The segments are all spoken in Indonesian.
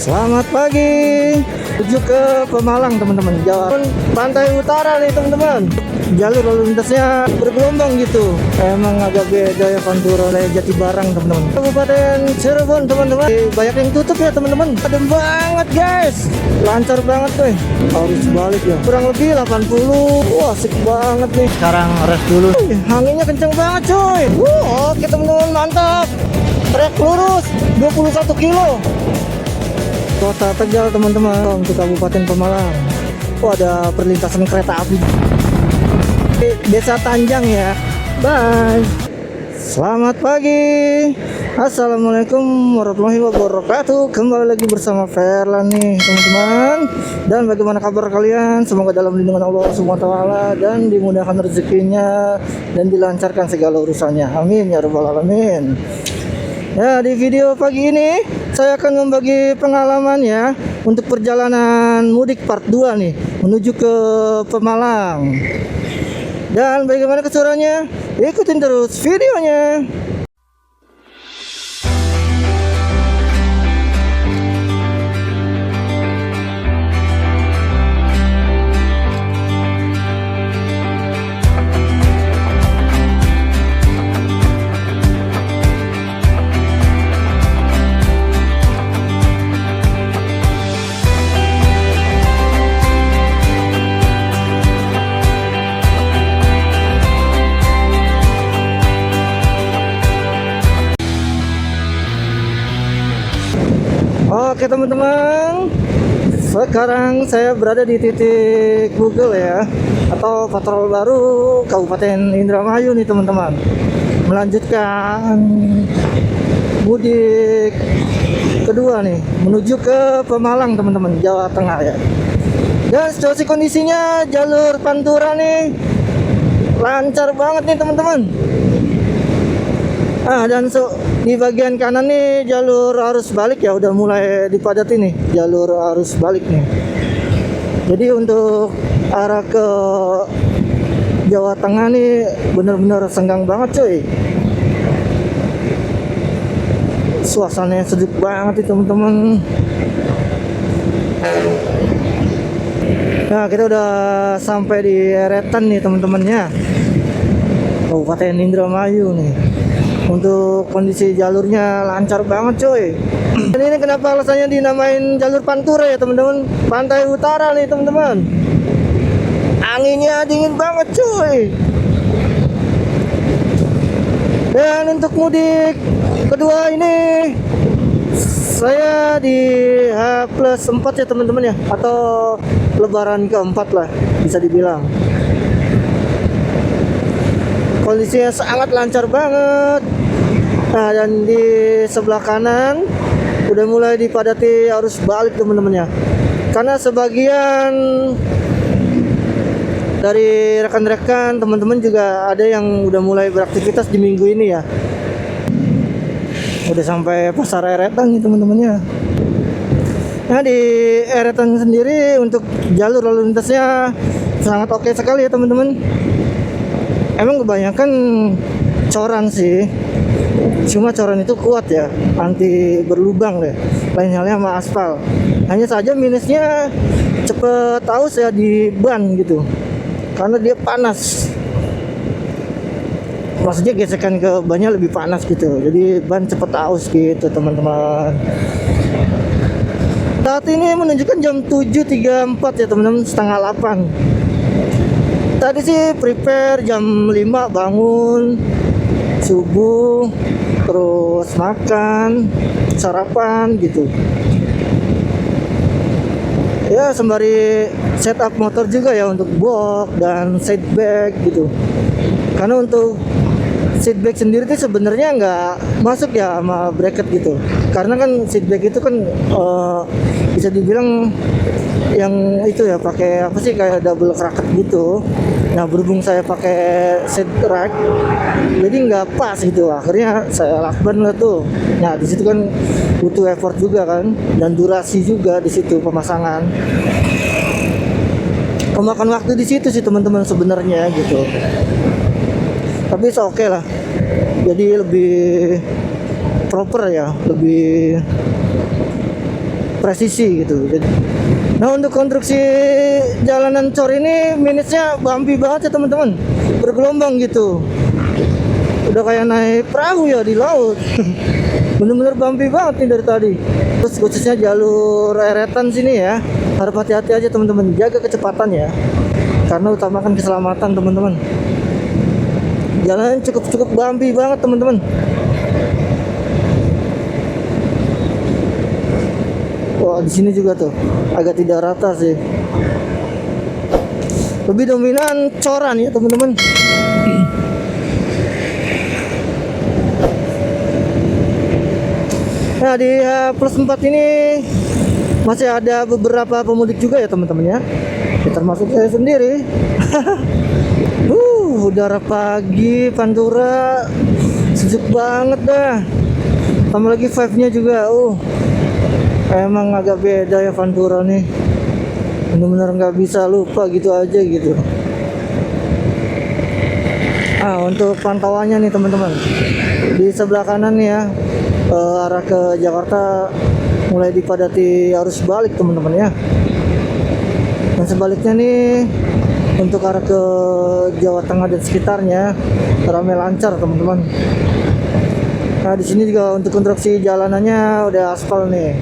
Selamat pagi, menuju ke Pemalang teman-teman, Jawa. Pantai utara nih teman-teman. Jalur lalu lintasnya bergelombang gitu. Emang agak beda ya Pantura dari Jatibarang teman-teman. Kabupaten Cirebon teman-teman. Banyak yang tutup ya teman-teman. Adem banget guys. Lancar banget tuh. Harus balik ya. Kurang lebih 80. Wah asik banget nih. Sekarang rest dulu. Anginnya kenceng banget coy. Oke teman-teman, mantap. Trek lurus 21 kilo. Kota Tegal teman-teman, untuk Kabupaten Pemalang. Oh ada perlintasan kereta api. Desa Tanjang ya. Bye. Selamat pagi. Assalamualaikum warahmatullahi wabarakatuh. Kembali lagi bersama Ferlan nih teman-teman. Dan bagaimana kabar kalian? Semoga dalam lindungan Allah SWT dan dimudahkan rezekinya dan dilancarkan segala urusannya. Amin ya rabbal alamin. Ya, di video pagi ini saya akan membagi pengalaman ya untuk perjalanan mudik part 2 nih menuju ke Pemalang. Dan bagaimana keseruannya? Ikutin terus videonya. Oke teman-teman, sekarang saya berada di titik Google ya, atau patrol baru Kabupaten Indramayu nih teman-teman. Melanjutkan mudik kedua nih menuju ke Pemalang teman-teman, Jawa Tengah ya. Dan situasi kondisinya jalur Pantura nih lancar banget nih teman-teman. Dan di bagian kanan nih jalur arus balik ya udah mulai dipadati nih jalur arus balik nih. Jadi untuk arah ke Jawa Tengah nih bener-bener senggang banget coy. Suasananya sejuk banget nih teman-teman. Nah kita udah sampai di Eretan nih teman-temannya, Kabupaten Indramayu nih. Untuk kondisi jalurnya lancar banget coy. Dan ini kenapa alasannya dinamain jalur Pantura ya teman-teman? Pantai utara nih teman-teman. Anginnya dingin banget coy. Dan untuk mudik kedua ini saya di H+4 ya teman-teman ya, atau lebaran keempat lah bisa dibilang. Kondisinya sangat lancar banget. Nah dan di sebelah kanan udah mulai dipadati arus balik teman-teman ya. Karena sebagian dari rekan-rekan teman-teman juga ada yang udah mulai beraktivitas di minggu ini ya. Udah sampai pasar Eretan nih teman-temannya. Nah di Eretan sendiri untuk jalur lalu lintasnya sangat oke sekali ya teman-teman. Emang kebanyakan coran sih, cuma coran itu kuat ya, anti berlubang deh. Lain halnya sama aspal. Hanya saja minusnya cepet aus ya di ban gitu, karena dia panas. Maksudnya gesekan ke bannya lebih panas gitu, jadi ban cepet aus gitu teman-teman. Saat ini menunjukkan jam 7.34 ya teman-teman, setengah 8. Tadi sih prepare jam 5 bangun, subuh, terus makan, sarapan gitu. Ya sembari setup motor juga ya untuk box dan seat bag gitu. Karena untuk seat bag sendiri tuh sebenarnya nggak masuk ya sama bracket gitu. Karena kan seat bag itu kan bisa dibilang yang itu ya pakai apa sih, kayak double kraket gitu. Nah berhubung saya pakai seat rack, jadi nggak pas gitu. Akhirnya saya lakban lah tuh. Nah di situ kan butuh effort juga kan, dan durasi juga di situ pemasangan. Kemakan waktu di situ sih teman-teman sebenarnya gitu. Tapi oke lah. Jadi lebih proper ya, lebih presisi gitu. Nah, untuk konstruksi jalanan cor ini minusnya bumpy banget ya teman-teman, bergelombang gitu, udah kayak naik perahu ya di laut. Bener-bener bumpy banget nih dari tadi. Terus khususnya jalur eretan sini ya, harus hati-hati aja teman-teman, jaga kecepatan ya, karena utamakan keselamatan teman-teman. Jalan cukup bumpy banget teman-teman. Wah, di sini juga tuh agak tidak rata sih. Lebih dominan coran ya teman-teman. Nah, di plus 4 ini masih ada beberapa pemudik juga ya teman-teman ya. Termasuk saya sendiri. Udara pagi Pantura sejuk banget dah. Tambah lagi vibe-nya juga. Emang agak beda ya Pantura nih. Bener-bener nggak bisa lupa gitu aja gitu. Untuk pantauannya nih teman-teman, di sebelah kanan nih ya, arah ke Jakarta mulai dipadati arus balik teman-teman ya. Dan sebaliknya nih untuk arah ke Jawa Tengah dan sekitarnya ramai lancar teman-teman. Nah, di sini juga untuk konstruksi jalanannya udah aspal nih.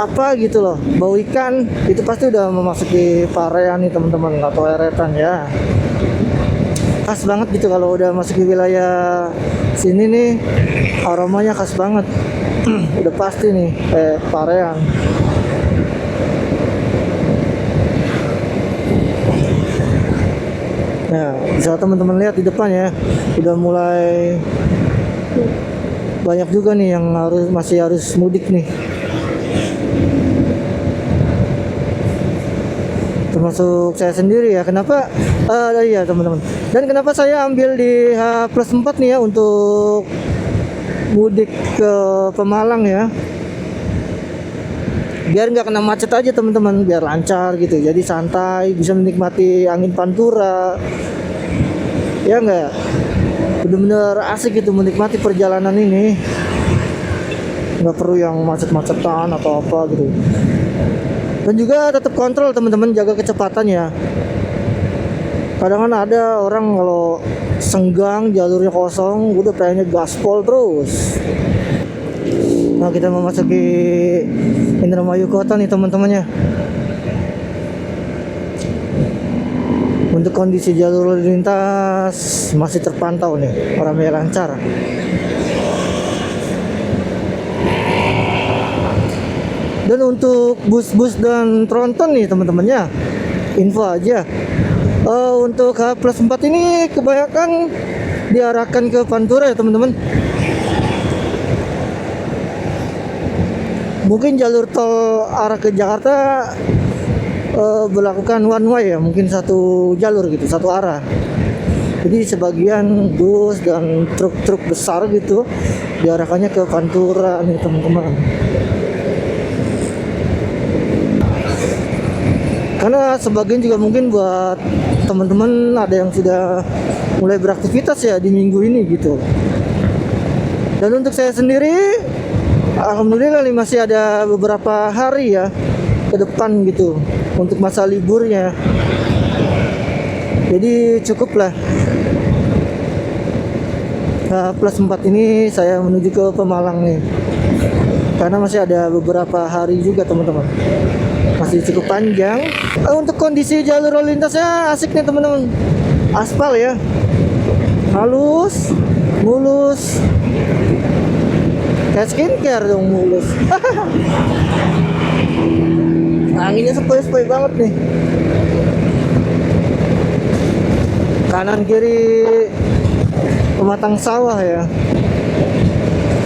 Apa gitu loh, bau ikan itu pasti udah memasuki Parean nih teman-teman, atau eretan ya. Khas banget gitu kalau udah masuk ke wilayah sini nih, aromanya khas banget. Udah pasti nih Parean. Nah, bisa teman-teman lihat di depan ya, udah mulai banyak juga nih yang masih harus mudik nih, termasuk saya sendiri ya. Kenapa? Iya teman-teman. Dan kenapa saya ambil di plus 4 nih ya untuk mudik ke Pemalang ya, biar nggak kena macet aja teman-teman, biar lancar gitu, jadi santai, bisa menikmati angin Pantura ya, nggak, bener-bener asik gitu menikmati perjalanan ini, nggak perlu yang macet-macetan atau apa gitu. Dan juga tetap kontrol teman-teman, jaga kecepatan ya. Kadang kan ada orang kalau senggang, jalurnya kosong, udah pengennya gaspol terus. Nah, kita memasuki Indramayu Kota nih teman-temannya. Untuk kondisi jalur lalu lintas masih terpantau nih, ramai lancar. Dan untuk bus-bus dan tronton nih teman-temannya, info aja. Untuk H plus 4 ini kebanyakan diarahkan ke Pantura ya teman-teman. Mungkin jalur tol arah ke Jakarta berlakukan one way ya, mungkin satu jalur gitu, satu arah. Jadi sebagian bus dan truk-truk besar gitu diarahkannya ke Pantura nih teman-teman. Karena sebagian juga mungkin buat teman-teman ada yang sudah mulai beraktivitas ya di minggu ini gitu. Dan untuk saya sendiri, alhamdulillah nih masih ada beberapa hari ya ke depan gitu untuk masa liburnya. Jadi cukup lah. Nah, plus 4 ini saya menuju ke Pemalang nih, karena masih ada beberapa hari juga teman-teman, masih cukup panjang. Untuk kondisi jalur lalu lintasnya asik nih teman-teman, aspal ya, halus, mulus, kayak skincare dong, mulus. Anginnya sepoi-sepoi banget nih, kanan kiri pematang sawah ya.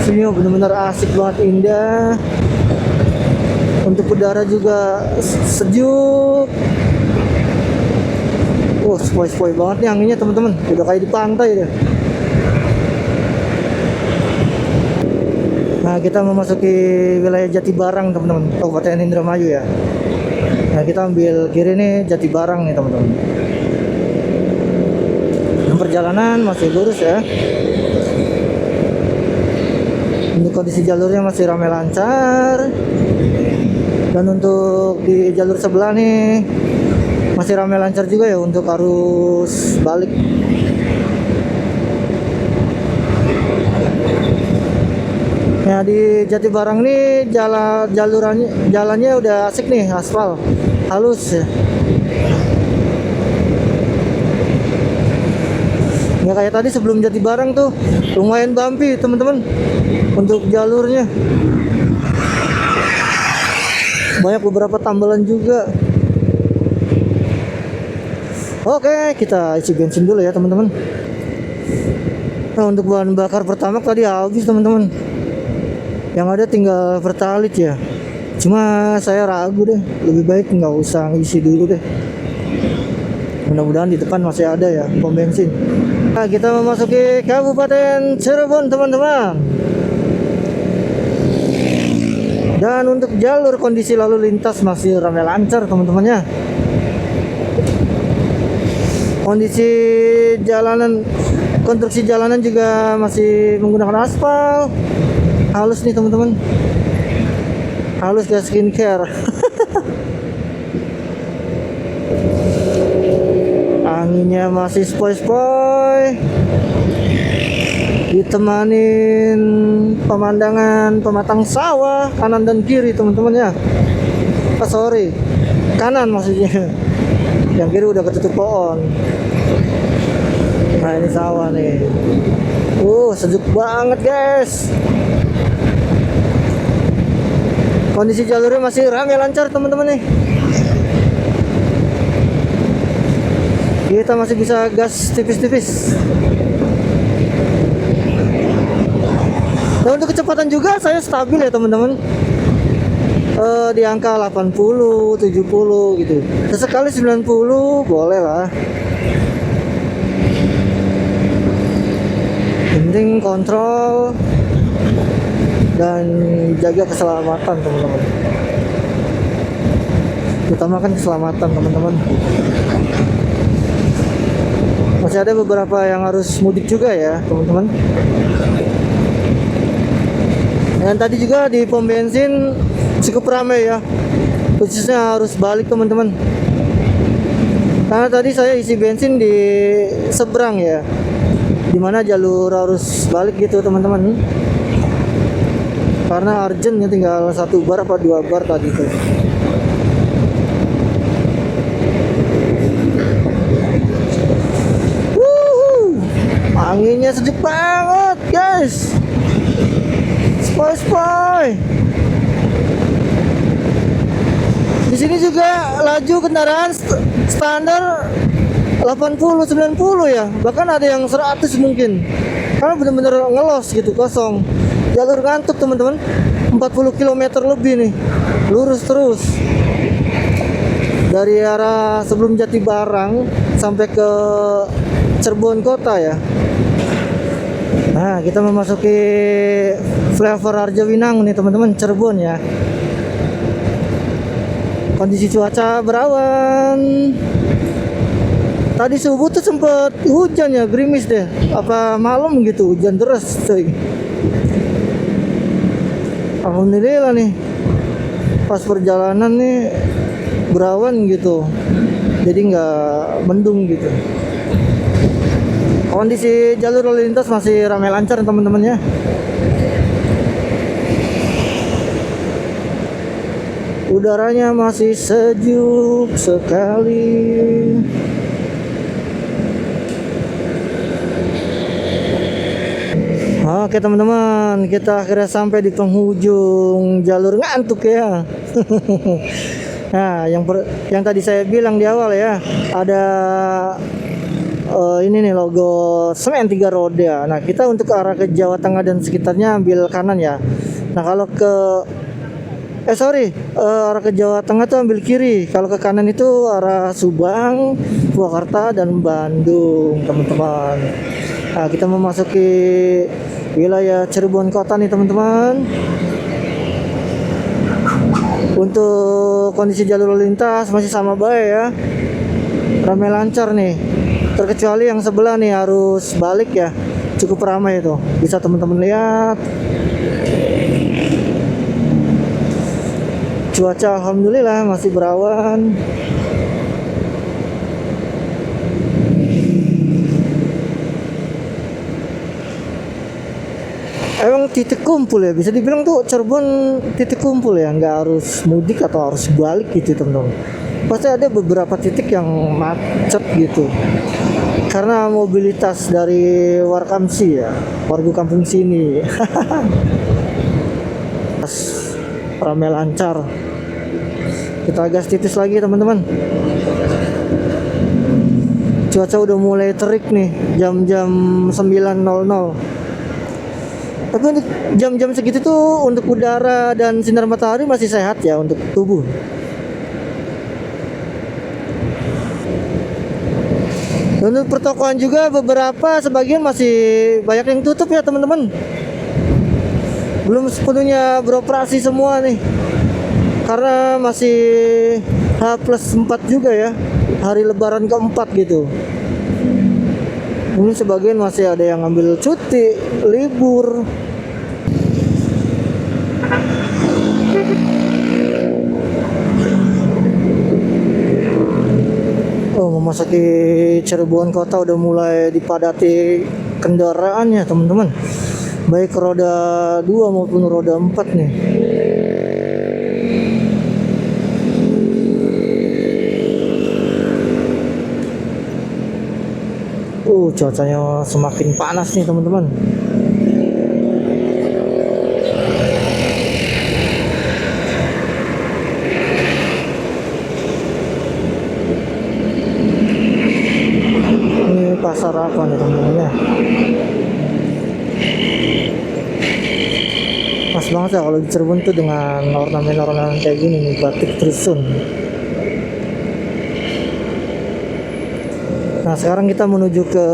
Sini benar-benar asik banget, indah. Untuk udara juga sejuk. Sepoi-sepoi banget nih anginnya teman-teman, udah kayak di pantai deh. Nah, kita memasuki wilayah Jatibarang teman-teman, Kabupaten Indramayu ya. Nah, kita ambil kiri nih, Jatibarang nih teman-teman. Perjalanan masih lurus ya. Untuk kondisi jalurnya masih ramai lancar. Dan untuk di jalur sebelah nih masih ramai lancar juga ya untuk arus balik. Ya di Jatibarang nih jalannya udah asik nih, aspal halus ya. Ya kayak tadi sebelum Jatibarang tuh lumayan bumpy teman-teman untuk jalurnya. Banyak beberapa tambalan juga. Oke, kita isi bensin dulu ya teman-teman. Nah, untuk bahan bakar Pertamax tadi habis teman-teman. Yang ada tinggal Pertalite ya. Cuma saya ragu deh, lebih baik nggak usah ngisi dulu deh. Mudah-mudahan di depan masih ada ya pom bensin. Nah, kita memasuki Kabupaten Cirebon teman-teman. Dan untuk jalur kondisi lalu lintas masih ramai lancar teman-temannya. Kondisi jalanan, konstruksi jalanan juga masih menggunakan aspal. Halus nih teman-teman. Halus kayak skincare. Anginnya masih spoi-spoi. Ditemanin pemandangan pematang sawah kanan dan kiri teman-teman ya. Sorry, kanan maksudnya. Yang kiri udah ketutup pohon. Nah ini sawah nih. Sejuk banget guys. Kondisi jalurnya masih ramai lancar teman-teman nih. Kita masih bisa gas tipis-tipis. Dan untuk kecepatan juga saya stabil ya teman-teman. Di angka 80, 70 gitu. Sesekali 90 boleh lah. Penting kontrol dan jaga keselamatan teman-teman. Utamakan keselamatan teman-teman. Masih ada beberapa yang harus mudik juga ya teman-teman. Dan tadi juga di pom bensin cukup ramai ya, khususnya harus balik teman-teman. Karena tadi saya isi bensin di seberang ya, dimana jalur arus balik gitu teman-teman. Karena urgent ya, tinggal 1 bar apa 2 bar tadi tuh. Anginnya sejuk banget guys. Spoi. Di sini juga laju kendaraan standar 80 90 ya. Bahkan ada yang 100 mungkin. Karena benar-benar ngelos gitu, kosong. Jalur ngantuk teman-teman. 40 km lebih nih. Lurus terus. Dari arah sebelum Jatibarang sampai ke Cirebon kota ya. Nah, kita memasuki flyover Arjawinang nih teman-teman, Cirebon ya. Kondisi cuaca berawan. Tadi subuh tuh sempet hujan ya, gerimis deh. Apa malam gitu, hujan deras cuy. Alhamdulillah nih, pas perjalanan nih berawan gitu. Jadi nggak mendung gitu. Kondisi jalur lalu lintas masih ramai lancar teman-teman ya. Udaranya masih sejuk sekali. Oke teman-teman, kita akhirnya sampai di penghujung jalur ngantuk ya. Nah, yang tadi saya bilang di awal ya, ada ini nih logo semen 3 roda. Nah, kita untuk arah ke Jawa Tengah dan sekitarnya ambil kanan ya. Nah, kalau ke arah ke Jawa Tengah tuh ambil kiri. Kalau ke kanan itu arah Subang, Purwakarta dan Bandung, teman-teman. Nah, kita memasuki wilayah Cirebon kota nih, teman-teman. Untuk kondisi jalur lalu lintas masih sama baik ya. Ramai lancar nih. Terkecuali yang sebelah nih harus balik ya. Cukup ramai itu. Bisa teman-teman lihat. Cuaca alhamdulillah masih berawan. Emang titik kumpul ya, bisa dibilang tuh Cirebon titik kumpul ya, nggak harus mudik atau harus balik gitu teman-teman. Pasti ada beberapa titik yang macet gitu, karena mobilitas dari Warkamsi ya, warga kampung sini. Ramai lancar. Kita gas tipis lagi teman-teman. Cuaca udah mulai terik nih, jam-jam 9.00. Tapi untuk jam-jam segitu tuh untuk udara dan sinar matahari masih sehat ya untuk tubuh. Dan untuk pertokoan juga beberapa sebagian masih banyak yang tutup ya teman-teman. Belum sepenuhnya beroperasi semua nih. Karena masih H+4 juga ya. Hari lebaran keempat gitu. Ini sebagian masih ada yang ngambil cuti, libur. Oh, memasuki Cirebon kota udah mulai dipadati kendaraannya teman-teman. Baik roda 2 maupun roda 4 nih. Cuacanya semakin panas nih teman-teman. Ini pasar apa nih teman-teman ya? Pas banget ya kalau di Cirebon tuh dengan ornamen-ornamen kayak gini nih, batik Trisun. Nah sekarang kita menuju ke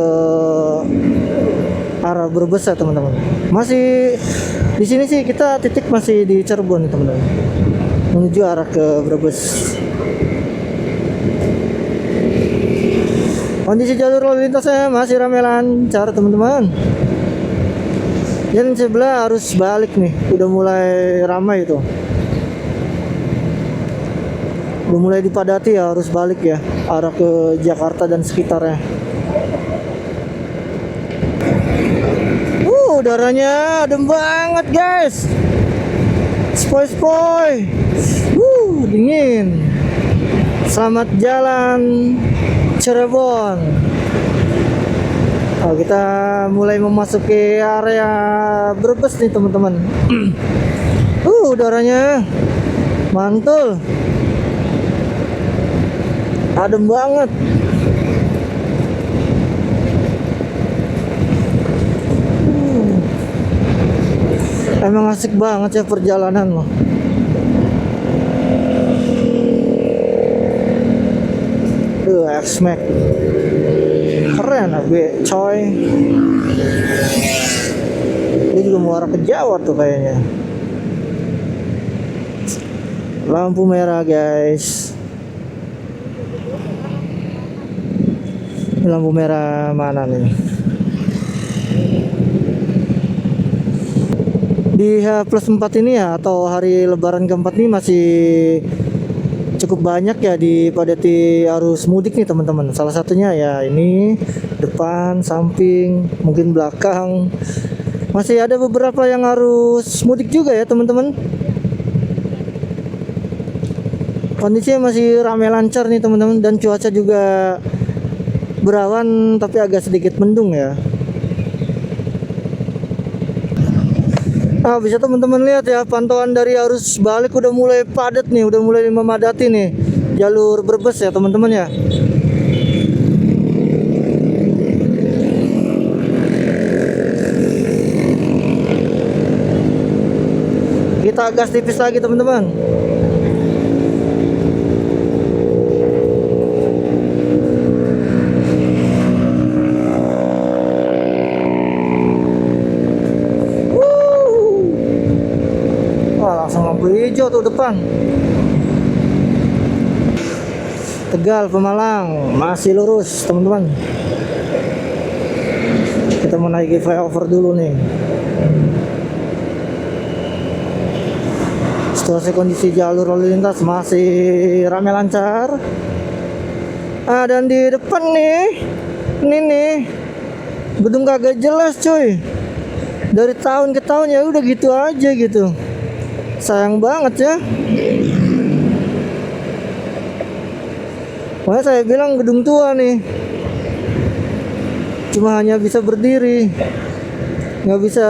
arah Brebes ya teman-teman. Masih di sini sih kita titik masih di Cirebon teman-teman. Menuju arah ke Brebes. Kondisi jalur lalu lintasnya masih ramai lancar teman-teman. Dan sebelah arus balik nih udah mulai ramai itu. Udah mulai dipadati ya arus balik ya, arah ke Jakarta dan sekitarnya. Udaranya adem banget guys. Spoi-spoi. Dingin. Selamat jalan Cirebon. Oh, kita mulai memasuki area Brebes nih teman-teman. Udaranya mantul. Adem banget. Emang asik banget ya perjalanan loh. X-Max keren abe coy. Dia juga mau arah ke Jawa tuh kayaknya. Lampu merah guys. Ini lampu merah mana nih? Di H+4 ini ya, atau hari lebaran keempat ini masih cukup banyak ya dipadati arus mudik nih teman-teman. Salah satunya ya ini depan, samping, mungkin belakang. Masih ada beberapa yang harus mudik juga ya teman-teman. Kondisinya masih ramai lancar nih teman-teman, dan cuaca juga berawan tapi agak sedikit mendung ya. Nah, bisa teman-teman lihat ya, pantauan dari arus balik udah mulai padat nih, udah mulai memadati nih jalur Brebes ya teman-teman ya. Kita gas tipis lagi teman-teman. Langsung lampu hijau tuh depan. Tegal Pemalang masih lurus teman-teman. Kita mau naik flyover dulu nih. Situasi kondisi jalur lalu lintas masih ramai lancar. Dan di depan nih, ini nih gedung kagak jelas coy. Dari tahun ke tahun ya udah gitu aja gitu. Sayang banget ya. Makanya saya bilang gedung tua nih. Cuma hanya bisa berdiri, nggak bisa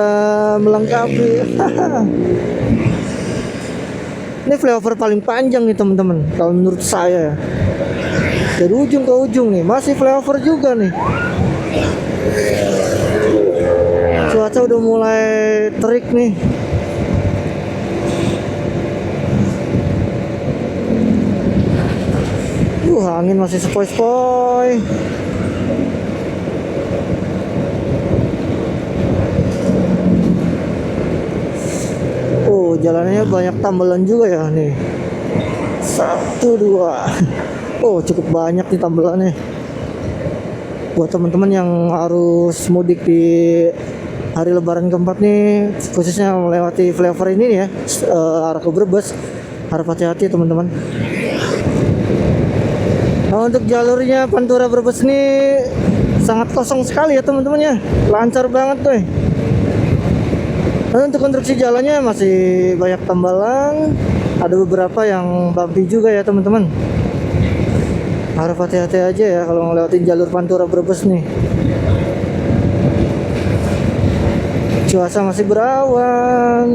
melengkapi. Ini flyover paling panjang nih teman-teman, kalau menurut saya. Dari ujung ke ujung nih, masih flyover juga nih. Cuaca udah mulai terik nih. Angin masih sepoi-sepoi. Jalannya banyak tambelan juga ya nih. 1, 2. Cukup banyak nih tambelannya. Buat teman-teman yang harus mudik di hari lebaran keempat nih, khususnya melewati flyover ini ya, arah ke Brebes, harap hati-hati teman-teman. Nah, untuk jalurnya Pantura Brebes ini sangat kosong sekali ya teman-teman ya, lancar banget tuh. Nah, untuk konstruksi jalannya masih banyak tambalan, ada beberapa yang bumpy juga ya teman-teman. Harap hati-hati aja ya kalau ngelewatin jalur Pantura Brebes nih. Cuaca masih berawan.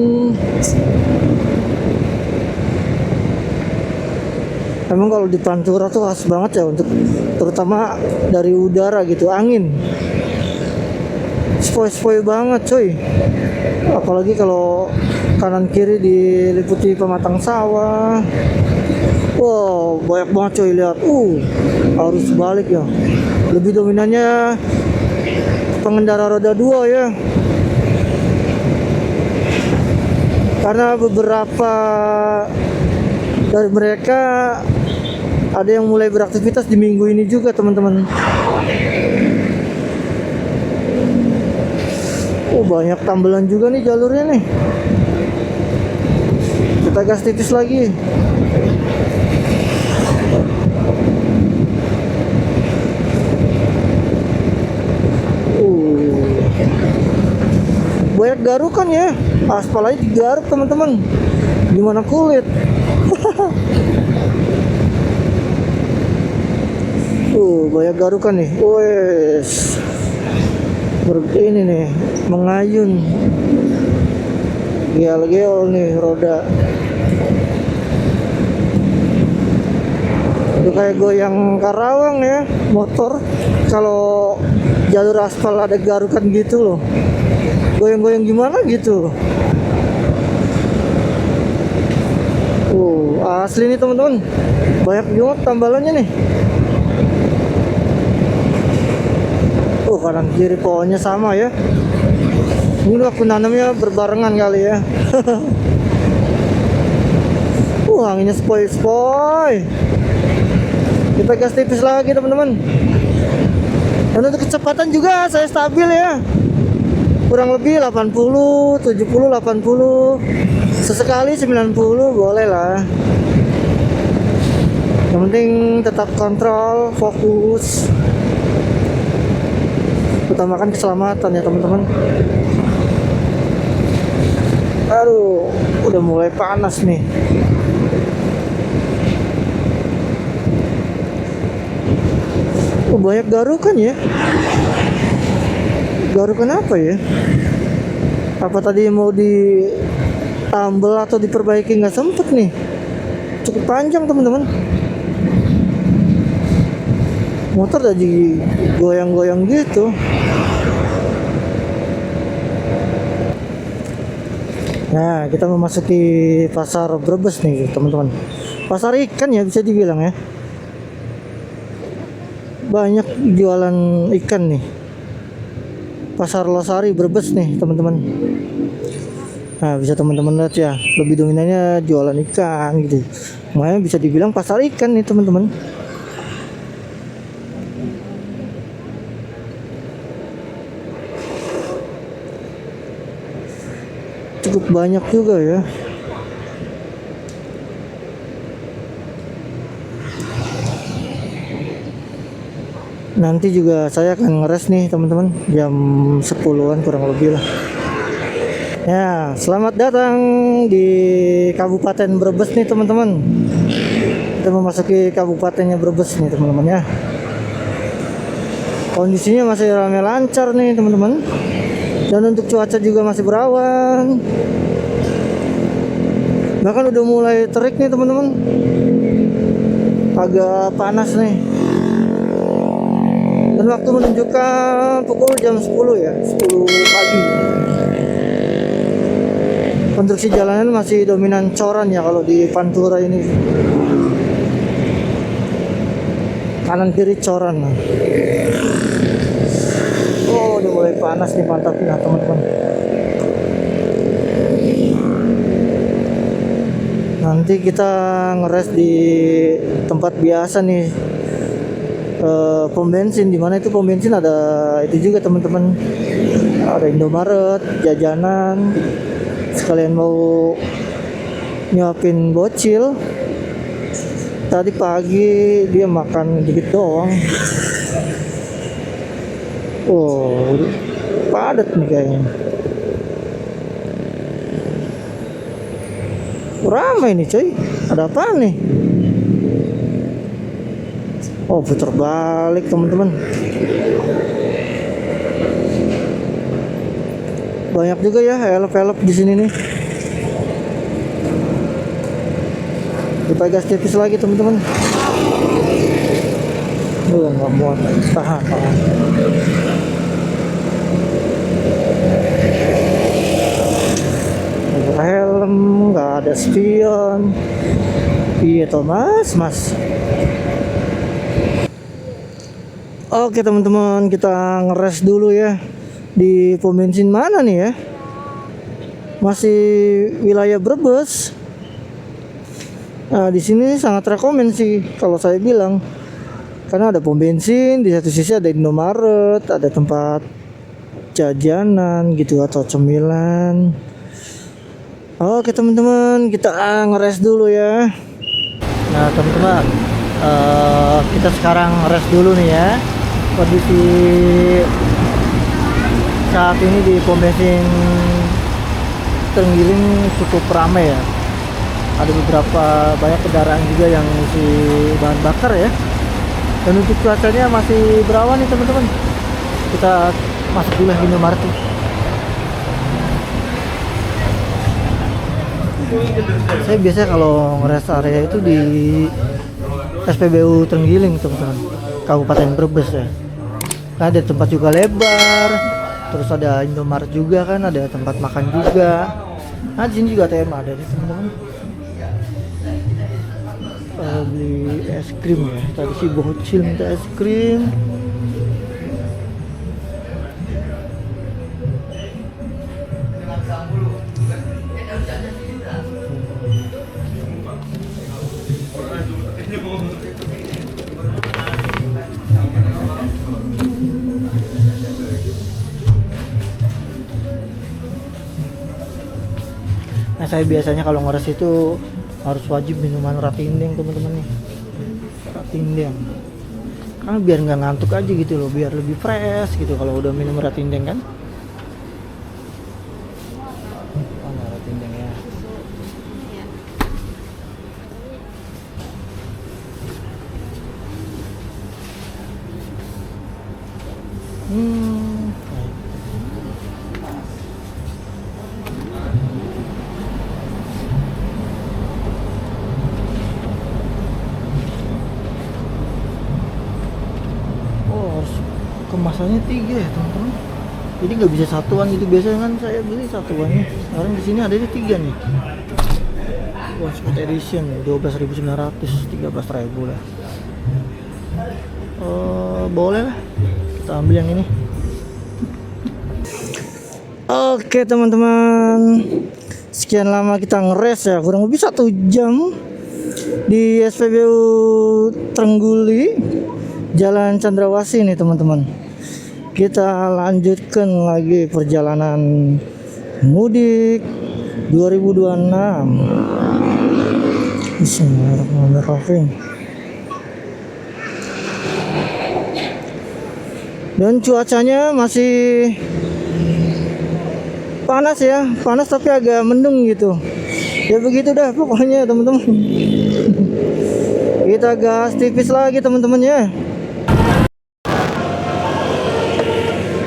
Emang kalau di Pantura tuh khas banget ya, untuk terutama dari udara gitu, angin sepoi-sepoi banget coy. Apalagi kalau kanan kiri diliputi pematang sawah. Wow, banyak banget coy, lihat. Arus balik ya. Lebih dominannya pengendara roda 2 ya. Karena beberapa dari mereka ada yang mulai beraktivitas di minggu ini juga teman-teman. Banyak tambelan juga nih jalurnya nih. Kita gas tipis lagi. Banyak garukan ya. Aspal aja digaruk teman-teman. Gimana kulit? Banyak garukan nih. Wes. Ini nih mengayun, geol nih roda. Itu kayak goyang Karawang ya motor. Kalau jalur aspal ada garukan gitu loh, goyang-goyang gimana gitu. Asli nih teman-teman, banyak banget tambalannya nih. Kanan kiri pohonnya sama ya. Ini waktu nanamnya berbarengan kali ya. Anginnya sepoi-sepoi. Kita gas tipis lagi teman-teman. Dan untuk kecepatan juga saya stabil ya. Kurang lebih 80, 70, 80. Sesekali 90 boleh lah. Yang penting tetap kontrol, fokus. Utamakan keselamatan ya teman-teman. Aduh, udah mulai panas nih. Banyak garukan ya. Garukan apa ya? Apa tadi mau ditambel atau diperbaiki nggak sempet nih. Cukup panjang teman-teman. Motor tadi goyang-goyang gitu. Nah, kita memasuki pasar Brebes nih teman-teman. Pasar ikan ya bisa dibilang ya. Banyak jualan ikan nih. Pasar Losari Brebes nih teman-teman. Nah, bisa teman-teman lihat ya, lebih dominannya jualan ikan gitu. Makanya bisa dibilang pasar ikan nih teman-teman. Cukup banyak juga ya. Nanti juga saya akan ngeres nih teman-teman, jam 10-an kurang lebih lah. Ya, selamat datang di Kabupaten Brebes nih teman-teman. Kita memasuki kabupatennya Brebes nih teman-teman ya. Kondisinya masih ramai lancar nih teman-teman. Dan untuk cuaca juga masih berawan. Bahkan udah mulai terik nih teman-teman. Agak panas nih. Dan waktu menunjukkan pukul jam 10 ya, 10 pagi. Konstruksi jalanan masih dominan coran ya kalau di Pantura ini. Kanan kiri coran. Oh, udah mulai panas nih pantatnya teman-teman. Nanti kita ngeres di tempat biasa nih, pom bensin. Dimana itu pom bensin ada itu juga teman-teman, ada Indomaret, jajanan. Sekalian mau nyuapin bocil. Tadi pagi dia makan dikit doang. Oh, padat nih kayaknya. Ramai nih coy. Ada apa nih? Oh, putar balik teman-teman. Banyak juga ya elf-elf di sini nih. Kita gas tipis lagi teman-teman. Nggak muat, tahan. Nggak ada helm, nggak ada spion. Iya toh mas. Oke teman-teman, kita ngeres dulu ya. Di pom bensin mana nih ya? Masih wilayah Brebes. Nah, di sini sangat rekomen sih kalau saya bilang. Karena ada pom bensin, di satu sisi ada Indomaret, ada tempat jajanan gitu atau cemilan. Oke teman-teman, kita ngeres dulu ya. Nah teman-teman, kita sekarang ngeres dulu nih ya. Kondisi saat ini di pom bensin Trenggiling cukup ramai ya. Ada beberapa banyak kendaraan juga yang isi bahan bakar ya. Dan untuk cuacanya masih berawan nih teman-teman. Kita masuk dulu di Indomaret. Saya biasanya kalau ngeres area itu di SPBU Trenggiling teman-teman, Kabupaten Brebes ya. Nah, ada tempat juga lebar. Terus ada Indomaret juga kan, ada tempat makan juga. Nah, di sini juga ATM ada nih teman-teman. Beli es krim ya. Tadi si bocil minta es krim. Nah, saya biasanya kalau ngeres itu harus wajib minuman ratindeng teman-teman nih. Ratindeng. Karena biar nggak ngantuk aja gitu loh, biar lebih fresh gitu kalau udah minum ratindeng kan. Mana ratindeng ya? Kemasannya 3 ya teman-teman, jadi nggak bisa satuan gitu. Biasanya kan saya beli satuannya, sekarang di sini adanya 3 nih. One Sport Edition 12.900, 13.000 lah. Boleh lah, kita ambil yang ini. Oke teman-teman, sekian lama kita ngeres ya, kurang lebih 1 jam di SPBU Trengguli, Jalan Chandrawasih nih teman-teman. Kita lanjutkan lagi perjalanan mudik 2026. Bismillahirrahmanirrahim. Dan cuacanya masih panas ya, panas tapi agak mendung gitu. Ya begitu dah pokoknya teman-teman. Kita gas tipis lagi teman-teman ya.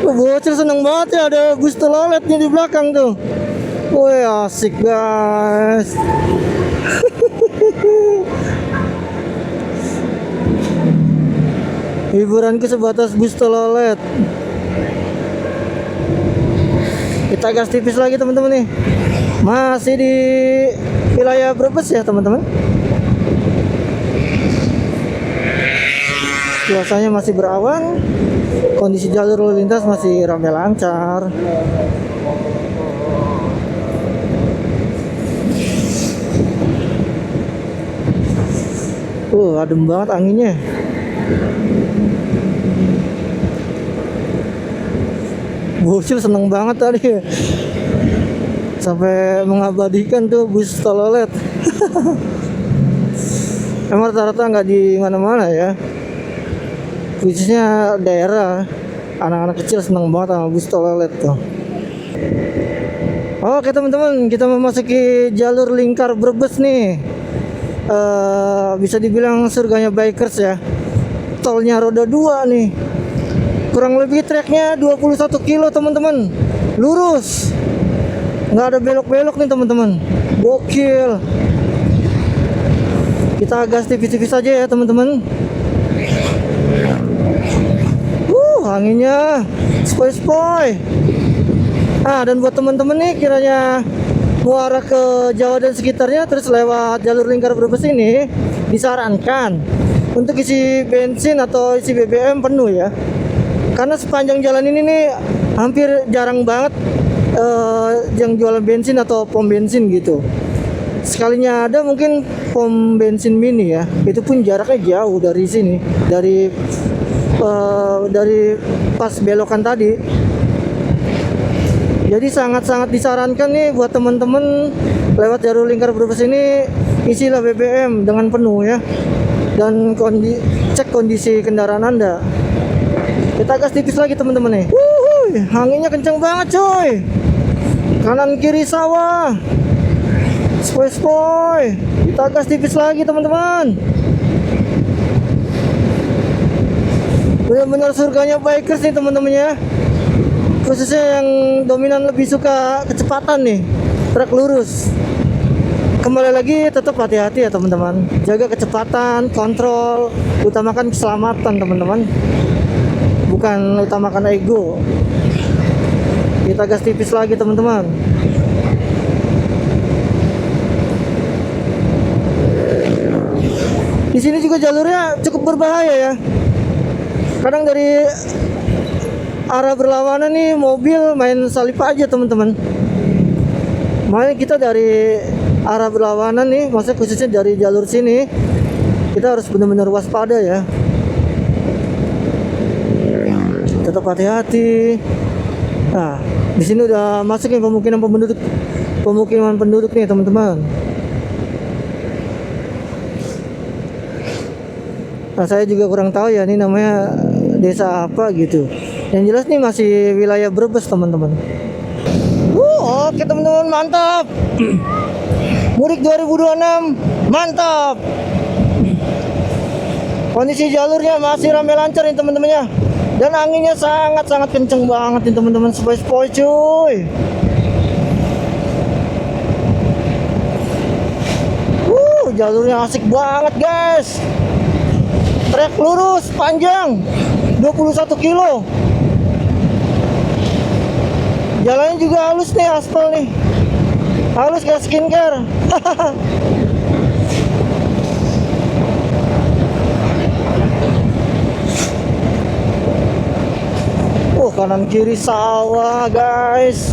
Bocil seneng banget ya, ada bus teloletnya di belakang tuh. Wih asik guys. Hiburanku sebatas bus telolet. Kita gas tipis lagi teman-teman nih. Masih di wilayah Brebes ya teman-teman. Cuacanya masih berawan. Kondisi jalur lalu lintas masih ramai lancar. Adem banget anginnya. Bocil seneng banget tadi sampai mengabadikan tuh bus telolet. Emang rata-rata nggak di mana-mana ya, khususnya daerah. Anak-anak kecil seneng banget sama bus telolet tuh. Oke teman-teman, kita memasuki jalur lingkar Brebes nih. Bisa dibilang surganya bikers ya. Tolnya roda 2 nih. Kurang lebih treknya 21 kilo teman-teman. Lurus. Nggak ada belok-belok nih teman-teman. Gokil. Kita gas tipis-tipis aja ya teman-teman. Anginnya spoi-spoi. Dan buat teman-teman nih kiranya mau arah ke Jawa dan sekitarnya terus lewat jalur lingkar Brebes ini, disarankan untuk isi bensin atau isi BBM penuh ya. Karena sepanjang jalan ini nih hampir jarang banget yang jualan bensin atau pom bensin gitu. Sekalinya ada mungkin pom bensin mini ya, itu pun jaraknya jauh dari sini, dari pas belokan tadi. Jadi sangat-sangat disarankan nih buat teman-teman lewat jalur lingkar Brebes ini isilah BBM dengan penuh ya, dan cek kondisi kendaraan Anda. Kita gas tipis lagi teman-teman nih. Anginnya kenceng banget coy. Kanan kiri sawah. Spoi-spoi. Kita gas tipis lagi teman-teman. Benar-benar surganya bikers nih teman-teman ya. Khususnya yang dominan lebih suka kecepatan nih, trek lurus. Kembali lagi tetap hati-hati ya teman-teman. Jaga kecepatan, kontrol, utamakan keselamatan teman-teman. Bukan utamakan ego. Kita gas tipis lagi teman-teman. Di sini juga jalurnya cukup berbahaya ya. Kadang dari arah berlawanan nih mobil main salip aja teman-teman. Makanya kita dari arah berlawanan nih, maksudnya khususnya dari jalur sini, kita harus benar-benar waspada ya. Tetap hati-hati. Nah, di sini udah masuk nih pemukiman penduduk nih teman-teman. Nah, saya juga kurang tahu ya ini namanya desa apa gitu. Yang jelas nih masih wilayah Brebes teman-teman. Oke teman-teman, mantap. Mudik 2026 mantap. Kondisi jalurnya masih ramai lancar nih teman-temannya. Dan anginnya sangat-sangat kenceng banget nih teman-teman. Spoi-spoi cuy. Jalurnya asik banget guys. Trek lurus panjang 21 kilo. Jalannya juga halus nih, aspal nih. Halus kayak skincare. Kanan kiri sawah guys.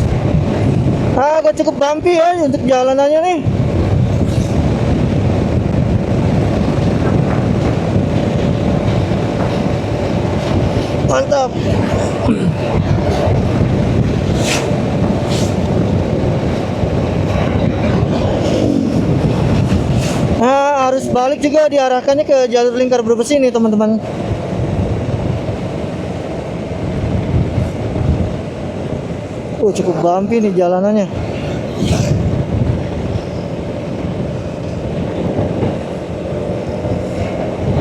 Agak cukup bumpy ya untuk jalanannya nih. Mantap. Nah, arus balik juga diarahkannya ke jalur lingkar Brebes ini teman-teman. Cukup bumpy nih jalanannya.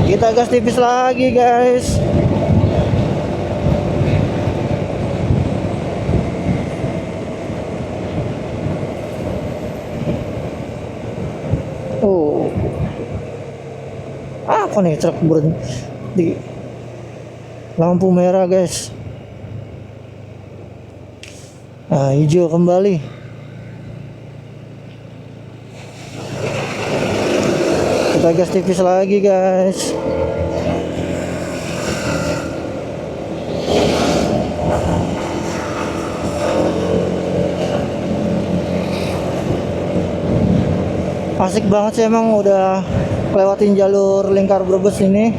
Kita gas tipis lagi guys. Oh, apa nih truk berhenti lampu merah guys. Nah, hijau kembali. Kita gas tipis lagi guys. Asik banget sih emang udah lewatin jalur lingkar Brebes ini.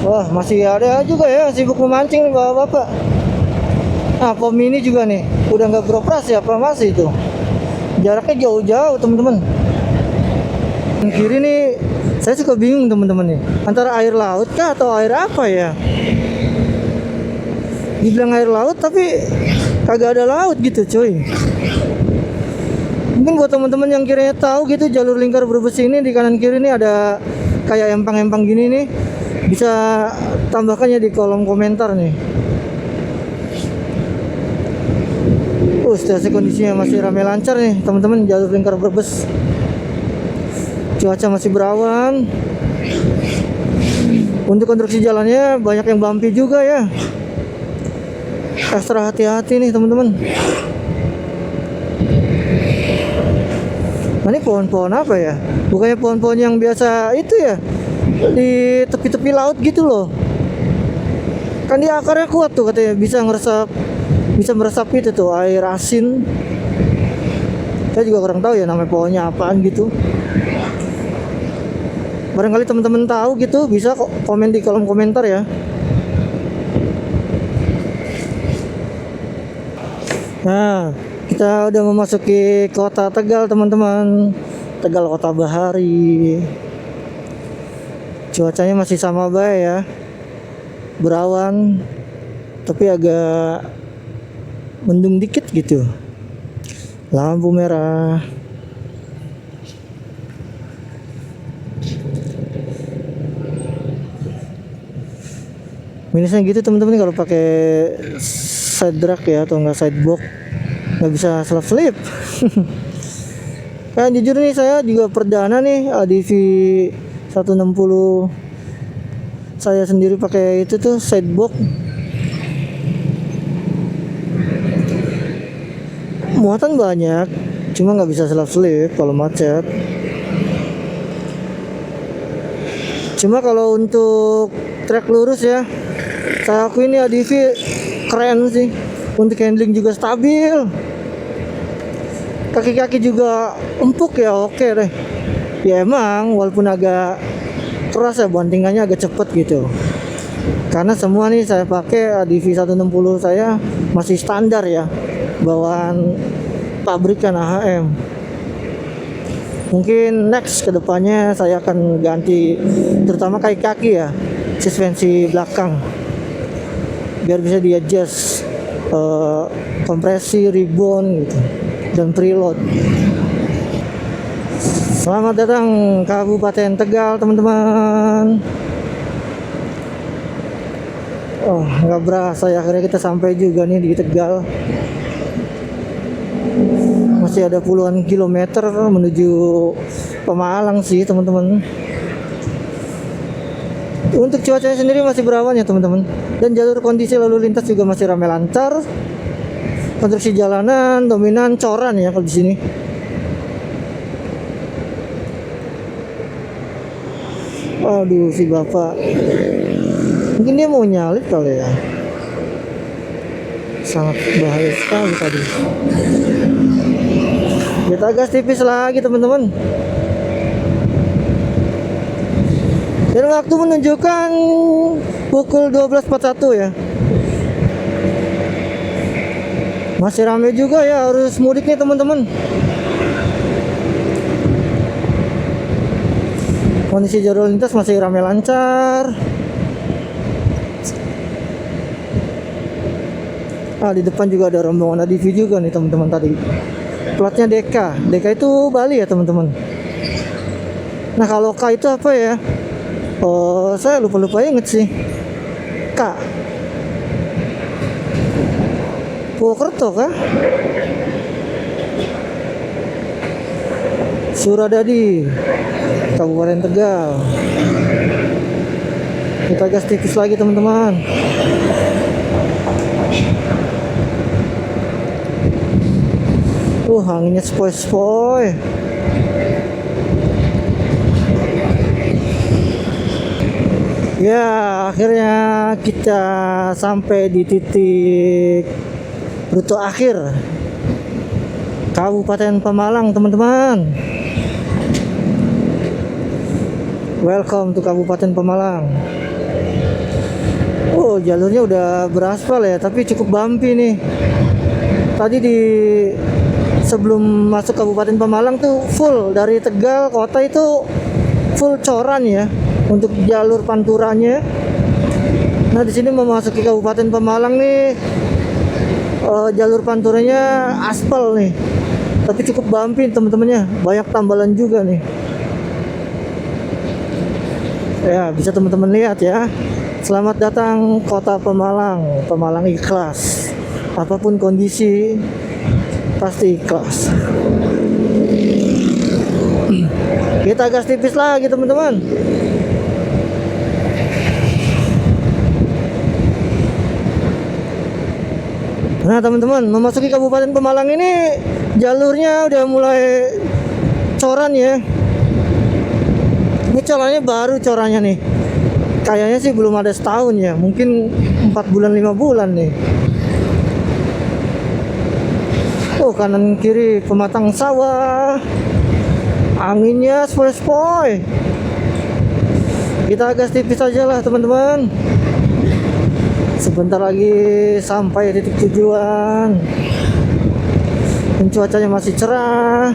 Wah, masih ada juga ya sibuk memancing nih bapak-bapak. Nah, pom ini juga nih udah nggak beroperasi apa masih itu? Jaraknya jauh-jauh teman-teman. Yang kiri nih saya suka bingung teman-teman nih, antara air laut kah atau air apa ya? Dibilang air laut tapi kagak ada laut gitu cuy. Mungkin buat teman-teman yang kiranya tahu gitu jalur lingkar Brebes ini di kanan kiri ini ada kayak empang-empang gini nih, bisa tambahkannya di kolom komentar nih. Situasi kondisinya masih ramai lancar nih teman-teman jalur lingkar Brebes. Cuaca masih berawan. Untuk konstruksi jalannya banyak yang bumpy juga ya. Ekstra hati-hati nih teman-teman. Nah, ini pohon-pohon apa ya? Bukannya pohon-pohon yang biasa itu ya, di tepi-tepi laut gitu loh. Kan dia akarnya kuat tuh katanya, bisa meresap itu tuh air asin. Saya juga kurang tahu ya namanya pohonnya apaan gitu. Barangkali teman-teman tahu gitu bisa kok komen di kolom komentar ya. Nah, kita udah memasuki kota Tegal teman-teman. Tegal Kota Bahari. Cuacanya masih sama baik ya, berawan tapi agak mendung dikit gitu. Lampu merah. Minusnya gitu teman-teman kalau pakai side drag ya atau enggak side box, nggak bisa selip-selip. Kan jujur nih saya juga perdana nih ADV 160 saya sendiri pakai itu tuh side box. Muatan banyak, cuma nggak bisa selip-selip kalau macet. Cuma kalau untuk trek lurus ya, saya akui ini ADV keren sih. Untuk handling juga stabil, kaki-kaki juga empuk ya, oke deh. Ya emang walaupun agak keras ya, bantingannya agak cepet gitu. Karena semua nih saya pakai ADV 160 saya masih standar ya, bawaan pabrikan AHM. Mungkin next kedepannya saya akan ganti terutama kaki-kaki ya, suspensi belakang, biar bisa di adjust kompresi, rebound gitu, dan preload. Selamat datang Kabupaten Tegal teman-teman. Oh, nggak berasa ya akhirnya kita sampai juga nih di Tegal. Masih ada puluhan kilometer menuju Pemalang sih teman-teman. Untuk cuacanya sendiri masih berawan ya teman-teman, dan jalur kondisi lalu lintas juga masih ramai lancar. Konstruksi jalanan dominan coran ya kalau di sini. Aduh, si bapak mungkin dia mau nyalip kali ya. Sangat bahaya sekali tadi. Kita gas tipis lagi teman-teman. Dan waktu menunjukkan pukul 12.41 ya. Masih ramai juga ya arus mudik nih teman-teman. Kondisi jalur lintas masih ramai lancar. Di depan juga ada rombongan ADV juga nih teman-teman tadi. Platnya DK. DK itu Bali ya teman-teman. Nah kalau K itu apa ya? Oh saya lupa inget sih. K. Purwokerto kah? Suradadi, Kabupaten Tegal. Kita gas tipis lagi teman-teman. Anginnya sepoi-sepoi. Ya, akhirnya kita sampai di titik rute akhir Kabupaten Pemalang teman-teman. Welcome to Kabupaten Pemalang. Jalurnya udah beraspal ya, tapi cukup bumpy nih. Tadi sebelum masuk Kabupaten Pemalang tuh full dari Tegal kota itu full coran ya untuk jalur panturanya. Nah di sini memasuki Kabupaten Pemalang nih, jalur panturanya aspal nih, tapi cukup bumpy teman-temannya, banyak tambalan juga nih. Ya bisa teman-teman lihat ya. Selamat datang kota Pemalang, Pemalang ikhlas. Apapun kondisi pasti ikhlas. Kita gas tipis lagi teman-teman. Nah teman-teman, memasuki Kabupaten Pemalang ini jalurnya udah mulai coran ya. Ini corannya baru corannya nih. Kayaknya sih belum ada setahun ya, mungkin 4 bulan 5 bulan nih. Kanan kiri pematang sawah, anginnya sepoi-sepoi. Kita gas tipis aja lah teman-teman. Sebentar lagi sampai titik tujuan. Dan cuacanya masih cerah.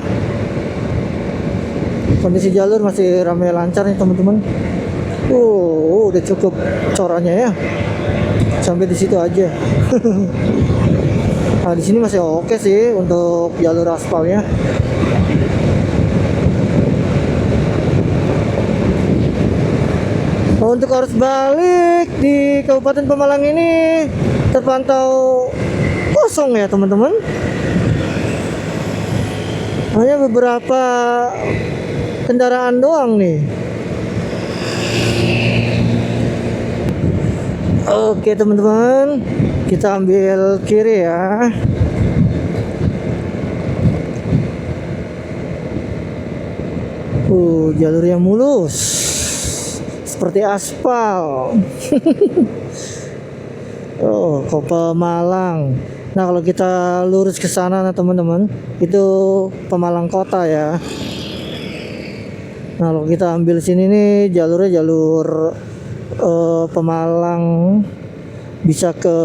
Kondisi jalur masih ramai lancar nih teman-teman. Udah cukup corannya ya. Sampai di situ aja. Nah, di sini masih oke sih untuk jalur aspalnya. Untuk arus balik di Kabupaten Pemalang ini terpantau kosong ya teman-teman. Hanya beberapa kendaraan doang nih. Oke teman-teman, kita ambil kiri ya. Jalur yang mulus seperti aspal. Ke Pemalang. Nah kalau kita lurus ke sana nah teman-teman, itu Pemalang kota ya. Nah kalau kita ambil sini nih jalurnya jalur Pemalang bisa ke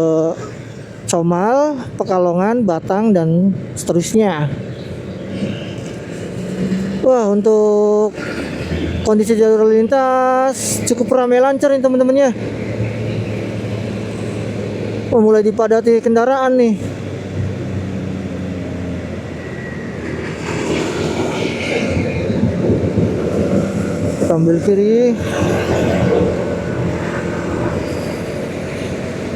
Comal, Pekalongan, Batang dan seterusnya. Untuk kondisi jalur lintas cukup ramai lancar nih teman-temannya. Mulai dipadati kendaraan nih. Kita ambil kiri.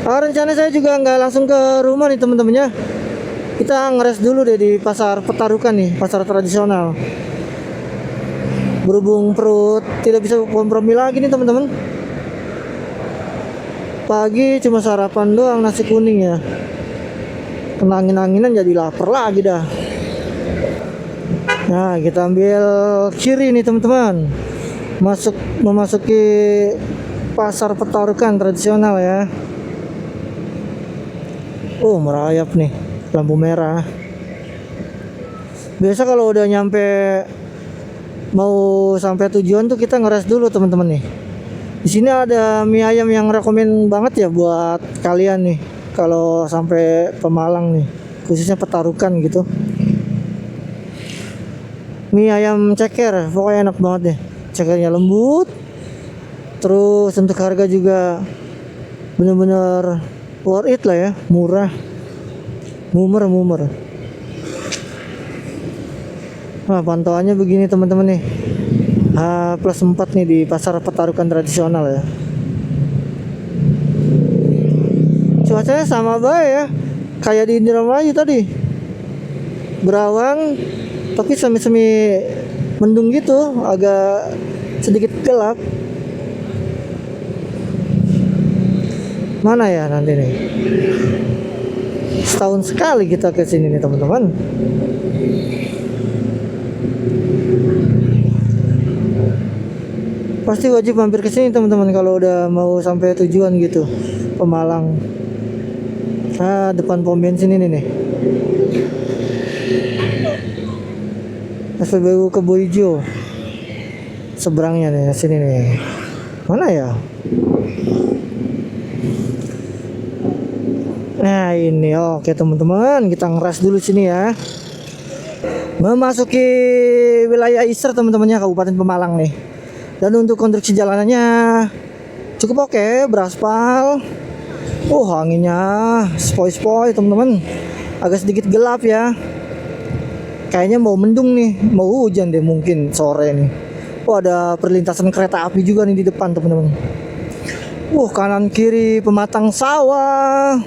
Rencana saya juga nggak langsung ke rumah nih teman-temannya. Kita ngeres dulu deh di pasar Petarukan nih, pasar tradisional. Berhubung perut tidak bisa kompromi lagi nih teman-teman. Pagi cuma sarapan doang nasi kuning ya. Kena angin-anginan jadi lapar lagi dah. Nah kita ambil kiri nih teman-teman. Memasuki pasar Petarukan tradisional ya. Merayap nih lampu merah. Biasa kalau udah nyampe mau sampai tujuan tuh kita ngeres dulu teman-teman nih. Di sini ada mie ayam yang rekomen banget ya buat kalian nih kalau sampai Pemalang nih, khususnya Petarukan gitu. Mie ayam ceker pokoknya enak banget deh. cekernya lembut. Terus untuk harga juga bener-bener worth it lah ya, murah, mumer. Nah, pantauannya begini teman-teman nih, H+4 nih di pasar Petarukan tradisional ya. Cuacanya sama baik ya, kayak di Indramayu tadi, berawang tapi semi-semi mendung gitu, agak sedikit gelap. Mana ya nanti nih, setahun sekali kita ke sini nih teman-teman. Pasti wajib mampir ke sini teman-teman kalau udah mau sampai tujuan gitu, Pemalang. Nah, depan pom bensin ini nih, SPBU Keboijo, seberangnya nih sini nih. Mana ya? Nah ini, oke teman-teman, kita ngeras dulu sini ya. Memasuki wilayah Isser teman-temannya, Kabupaten Pemalang nih. Dan untuk konstruksi jalanannya cukup oke, beraspal. Anginnya spoi-spoi teman-teman, agak sedikit gelap ya. Kayaknya mau mendung nih, mau hujan deh mungkin sore nih. Ada perlintasan kereta api juga nih di depan teman-teman. Kanan kiri pematang sawah.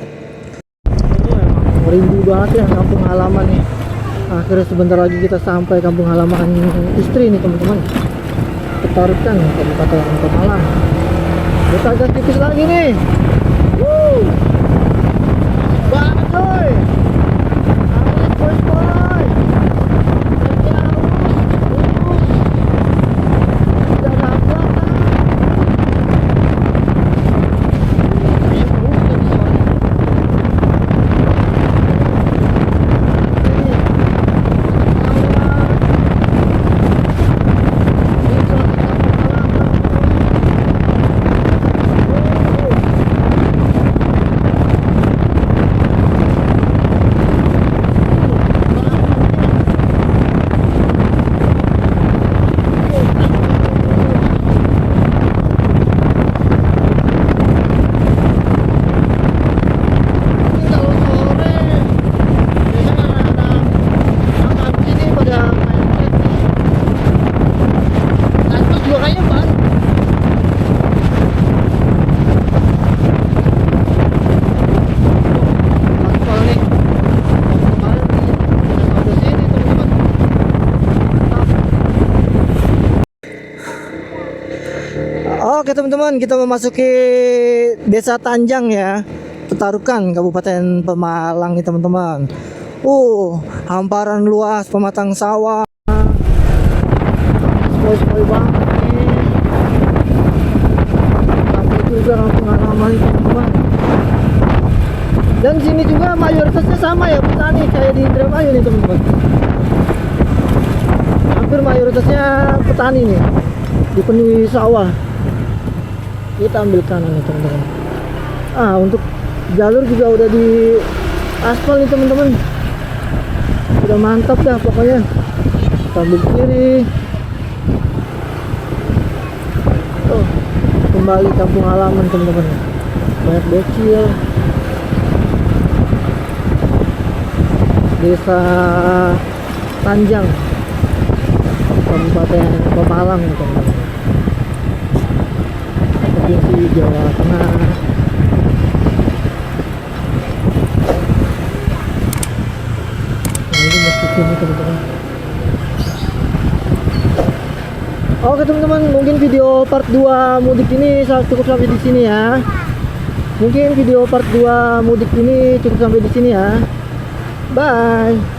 Rindu banget ya kampung halaman nih. Akhirnya sebentar lagi kita sampai kampung halaman istri nih teman-teman, Petarukan Kabupaten Pemalang. Kita agak tipis lagi nih. Banget coy. Boy. Oke teman-teman, kita memasuki Desa Tanjang ya, Petarukan Kabupaten Pemalang nih teman-teman. Hamparan luas pematang sawah, spoi-spoi banget nih. Sampai juga kampung halaman nih teman-teman. Dan sini juga mayoritasnya sama ya, petani kayak di Indramayu nih teman-teman. Hampir mayoritasnya petani nih, dipenuhi sawah. Kita ambil kanan nih teman-teman. Untuk jalur juga udah di aspal nih teman-teman, udah mantap dah pokoknya. Kita ambil kiri. Kembali kampung halaman teman-teman, banyak bocil. Desa Tanjang Kabupaten Pemalang nih teman-teman, Provinsi Jawa Tengah. Ini masjid ini teman-teman. Oke teman-teman, mungkin video part 2 mudik ini cukup sampai di sini ya. Mungkin video part 2 mudik ini cukup sampai di sini ya. Bye.